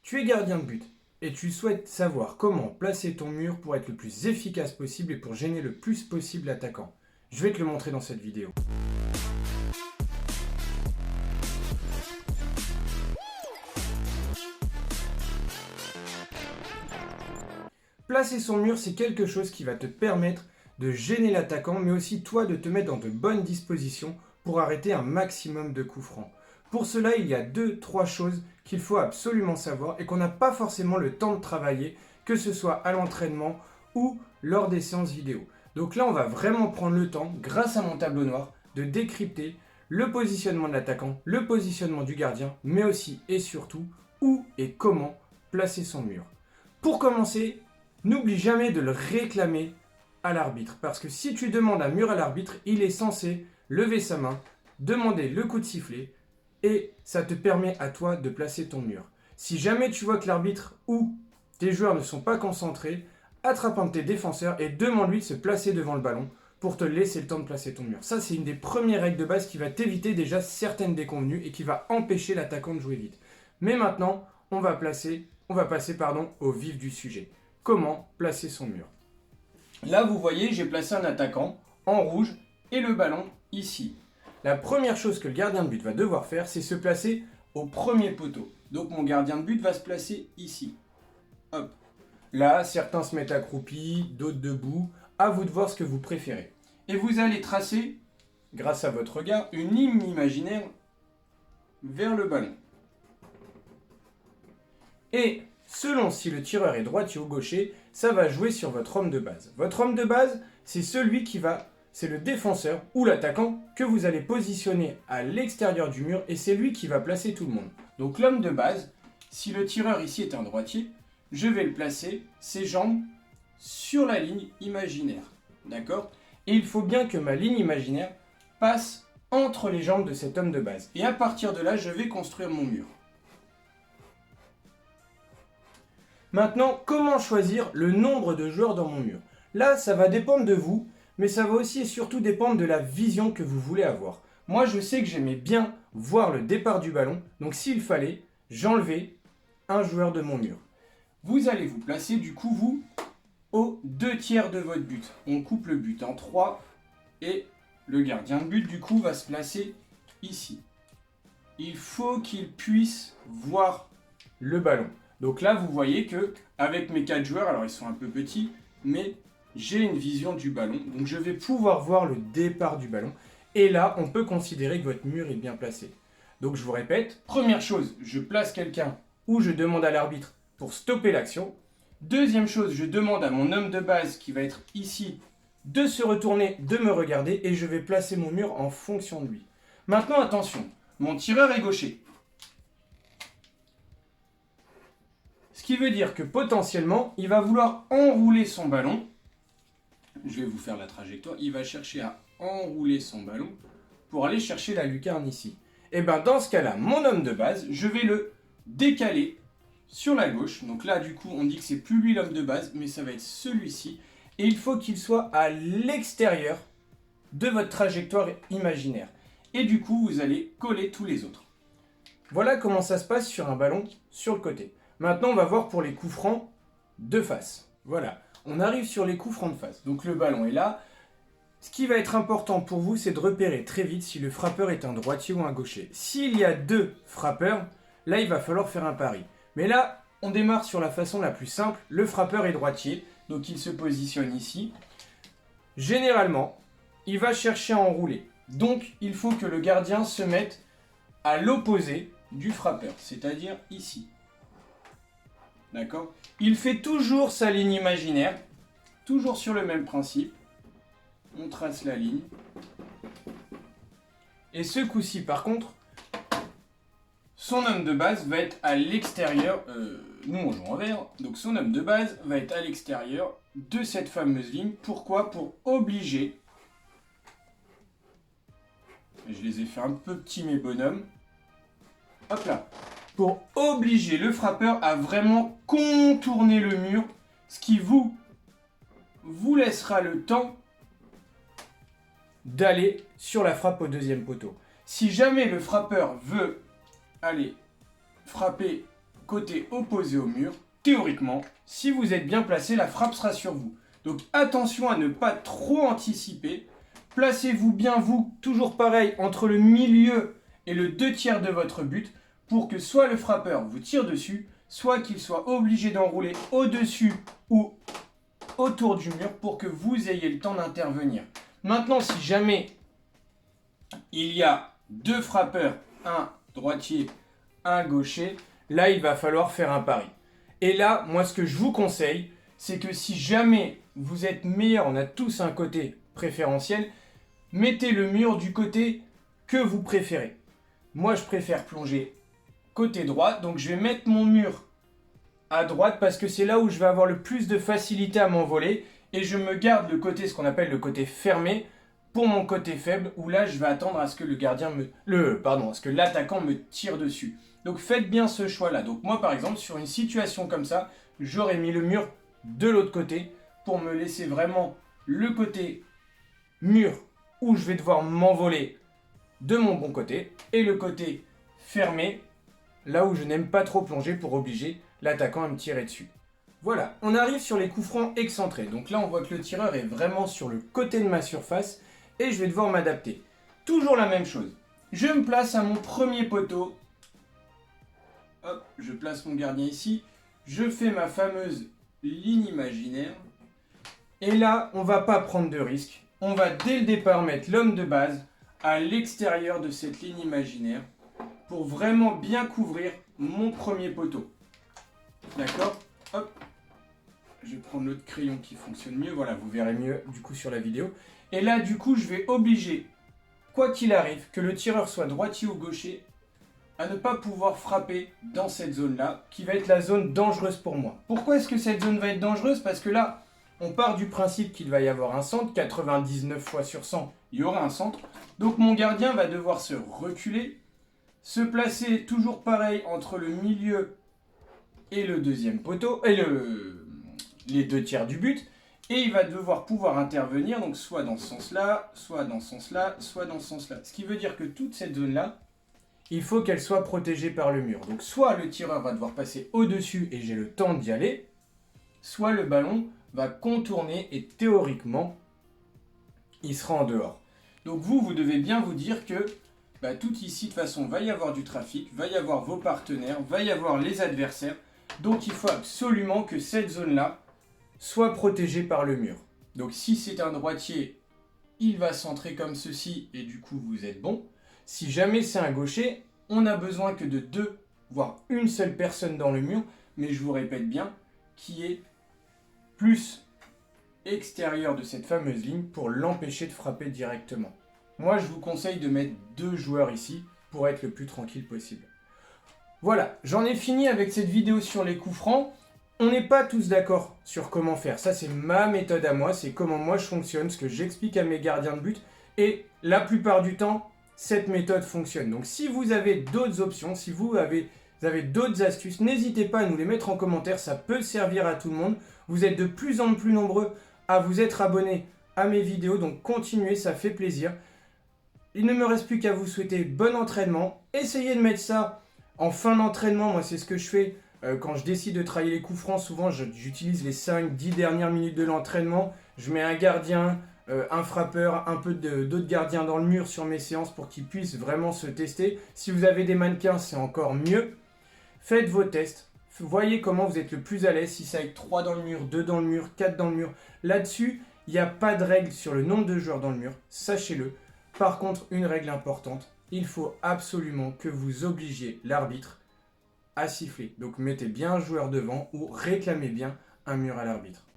Tu es gardien de but et tu souhaites savoir comment placer ton mur pour être le plus efficace possible et pour gêner le plus possible l'attaquant. Je vais te le montrer dans cette vidéo. Placer son mur, c'est quelque chose qui va te permettre de gêner l'attaquant, mais aussi toi de te mettre dans de bonnes dispositions pour arrêter un maximum de coups francs. Pour cela, il y a 2-3 choses qu'il faut absolument savoir et qu'on n'a pas forcément le temps de travailler, que ce soit à l'entraînement ou lors des séances vidéo. Donc là, on va vraiment prendre le temps, grâce à mon tableau noir, de décrypter le positionnement de l'attaquant, le positionnement du gardien, mais aussi et surtout où et comment placer son mur. Pour commencer, n'oublie jamais de le réclamer à l'arbitre, parce que si tu demandes un mur à l'arbitre, il est censé lever sa main, demander le coup de sifflet, et ça te permet à toi de placer ton mur. Si jamais tu vois que l'arbitre ou tes joueurs ne sont pas concentrés, attrape un de tes défenseurs et demande-lui de se placer devant le ballon pour te laisser le temps de placer ton mur. Ça, c'est une des premières règles de base qui va t'éviter déjà certaines déconvenues et qui va empêcher l'attaquant de jouer vite. Mais maintenant, on va passer au vif du sujet. Comment placer son mur? Là, vous voyez, j'ai placé un attaquant en rouge et le ballon ici. La première chose que le gardien de but va devoir faire, c'est se placer au premier poteau. Donc mon gardien de but va se placer ici. Hop. Là, certains se mettent accroupis, d'autres debout. À vous de voir ce que vous préférez. Et vous allez tracer, grâce à votre regard, une ligne imaginaire vers le ballon. Et selon si le tireur est droitier ou gaucher, ça va jouer sur votre homme de base. Votre homme de base, c'est c'est le défenseur ou l'attaquant que vous allez positionner à l'extérieur du mur et c'est lui qui va placer tout le monde. Donc l'homme de base, si le tireur ici est un droitier, je vais le placer, ses jambes, sur la ligne imaginaire. D'accord? Et il faut bien que ma ligne imaginaire passe entre les jambes de cet homme de base. Et à partir de là, je vais construire mon mur. Maintenant, comment choisir le nombre de joueurs dans mon mur? Là, ça va dépendre de vous, mais ça va aussi et surtout dépendre de la vision que vous voulez avoir. Moi, je sais que j'aimais bien voir le départ du ballon, donc s'il fallait, j'enlevais un joueur de mon mur. Vous allez vous placer, du coup, vous, aux 2/3 de votre but. On coupe le but en 3 et le gardien de but, du coup, va se placer ici. Il faut qu'il puisse voir le ballon. Donc là, vous voyez que avec mes 4 joueurs, alors ils sont un peu petits, mais j'ai une vision du ballon. Donc je vais pouvoir voir le départ du ballon. Et là, on peut considérer que votre mur est bien placé. Donc je vous répète, première chose, je place quelqu'un ou je demande à l'arbitre pour stopper l'action. Deuxième chose, je demande à mon homme de base qui va être ici de se retourner, de me regarder et je vais placer mon mur en fonction de lui. Maintenant, attention, mon tireur est gaucher. Ce qui veut dire que potentiellement, il va vouloir enrouler son ballon. Je vais vous faire la trajectoire. Il va chercher à enrouler son ballon pour aller chercher la lucarne ici. Et bien dans ce cas-là, mon homme de base, je vais le décaler sur la gauche. Donc là, du coup, on dit que c'est plus lui l'homme de base, mais ça va être celui-ci. Et il faut qu'il soit à l'extérieur de votre trajectoire imaginaire. Et du coup, vous allez coller tous les autres. Voilà comment ça se passe sur un ballon sur le côté. Maintenant, on va voir pour les coups francs de face. Voilà, on arrive sur les coups francs de face. Donc le ballon est là. Ce qui va être important pour vous, c'est de repérer très vite si le frappeur est un droitier ou un gaucher. S'il y a 2 frappeurs, là, il va falloir faire un pari. Mais là, on démarre sur la façon la plus simple. Le frappeur est droitier, donc il se positionne ici. Généralement, il va chercher à enrouler. Donc, il faut que le gardien se mette à l'opposé du frappeur, c'est-à-dire ici. D'accord? Il fait toujours sa ligne imaginaire, toujours sur le même principe. On trace la ligne. Et ce coup-ci, par contre, son homme de base va être à l'extérieur. Nous, on joue en vert. Donc, son homme de base va être à l'extérieur de cette fameuse ligne. Pourquoi? Pour obliger. Je les ai fait un peu petits, mes bonhommes. Hop là. Pour obliger le frappeur à vraiment contourner le mur, ce qui vous laissera le temps d'aller sur la frappe au deuxième poteau. Si jamais le frappeur veut aller frapper côté opposé au mur, théoriquement, si vous êtes bien placé, la frappe sera sur vous. Donc attention à ne pas trop anticiper. Placez-vous bien, vous, toujours pareil, entre le milieu et le 2/3 de votre but pour que soit le frappeur vous tire dessus, soit qu'il soit obligé d'enrouler au-dessus ou autour du mur pour que vous ayez le temps d'intervenir. Maintenant, si jamais il y a deux frappeurs, un droitier, un gaucher, là, il va falloir faire un pari. Et là, moi, ce que je vous conseille, c'est que si jamais vous êtes meilleur, on a tous un côté préférentiel, mettez le mur du côté que vous préférez. Moi, je préfère plonger côté droit, donc je vais mettre mon mur à droite parce que c'est là où je vais avoir le plus de facilité à m'envoler et je me garde le côté, ce qu'on appelle le côté fermé, pour mon côté faible où là je vais attendre à ce que à ce que l'attaquant me tire dessus. Donc faites bien ce choix là. Donc moi par exemple sur une situation comme ça, j'aurais mis le mur de l'autre côté pour me laisser vraiment le côté mur où je vais devoir m'envoler de mon bon côté et le côté fermé là où je n'aime pas trop plonger pour obliger l'attaquant à me tirer dessus. Voilà, on arrive sur les coups francs excentrés. Donc là, on voit que le tireur est vraiment sur le côté de ma surface et je vais devoir m'adapter. Toujours la même chose. Je me place à mon premier poteau. Hop, je place mon gardien ici. Je fais ma fameuse ligne imaginaire. Et là, on va pas prendre de risque. On va dès le départ mettre l'homme de base à l'extérieur de cette ligne imaginaire pour vraiment bien couvrir mon premier poteau. D'accord? Hop. Je vais prendre l'autre crayon qui fonctionne mieux. Voilà, vous verrez mieux du coup sur la vidéo. Et là, du coup, je vais obliger, quoi qu'il arrive, que le tireur soit droitier ou gaucher, à ne pas pouvoir frapper dans cette zone-là, qui va être la zone dangereuse pour moi. Pourquoi est-ce que cette zone va être dangereuse? Parce que là, on part du principe qu'il va y avoir un centre. 99 fois sur 100, il y aura un centre. Donc mon gardien va devoir se reculer, se placer toujours pareil entre le milieu et le deuxième poteau, et les 2/3 du but, et il va devoir pouvoir intervenir, donc soit dans ce sens-là, soit dans ce sens-là, soit dans ce sens-là. Ce qui veut dire que toute cette zone-là, il faut qu'elle soit protégée par le mur. Donc soit le tireur va devoir passer au-dessus et j'ai le temps d'y aller, soit le ballon va contourner et théoriquement, il sera en dehors. Donc vous devez bien vous dire que tout ici, de toute façon, va y avoir du trafic, va y avoir vos partenaires, va y avoir les adversaires. Donc il faut absolument que cette zone-là soit protégée par le mur. Donc si c'est un droitier, il va centrer comme ceci et du coup vous êtes bon. Si jamais c'est un gaucher, on a besoin que de 2, voire une seule personne dans le mur, mais je vous répète bien, qui est plus extérieur de cette fameuse ligne pour l'empêcher de frapper directement. Moi je vous conseille de mettre 2 joueurs ici pour être le plus tranquille possible. Voilà, j'en ai fini avec cette vidéo sur les coups francs. On n'est pas tous d'accord sur comment faire. Ça, c'est ma méthode à moi. C'est comment moi je fonctionne, ce que j'explique à mes gardiens de but. Et la plupart du temps, cette méthode fonctionne. Donc, si vous avez d'autres options, si vous avez d'autres astuces, n'hésitez pas à nous les mettre en commentaire. Ça peut servir à tout le monde. Vous êtes de plus en plus nombreux à vous être abonnés à mes vidéos. Donc, continuez, ça fait plaisir. Il ne me reste plus qu'à vous souhaiter bon entraînement. Essayez de mettre ça en fin d'entraînement. Moi, c'est ce que je fais. Quand je décide de travailler les coups francs, souvent j'utilise les 5-10 dernières minutes de l'entraînement. Je mets un gardien, un frappeur, un peu d'autres gardiens dans le mur sur mes séances pour qu'ils puissent vraiment se tester. Si vous avez des mannequins, c'est encore mieux. Faites vos tests. Voyez comment vous êtes le plus à l'aise. Si c'est avec 3 dans le mur, 2 dans le mur, 4 dans le mur. Là-dessus, il n'y a pas de règle sur le nombre de joueurs dans le mur. Sachez-le. Par contre, une règle importante, il faut absolument que vous obligiez l'arbitre à siffler. Donc mettez bien un joueur devant ou réclamez bien un mur à l'arbitre.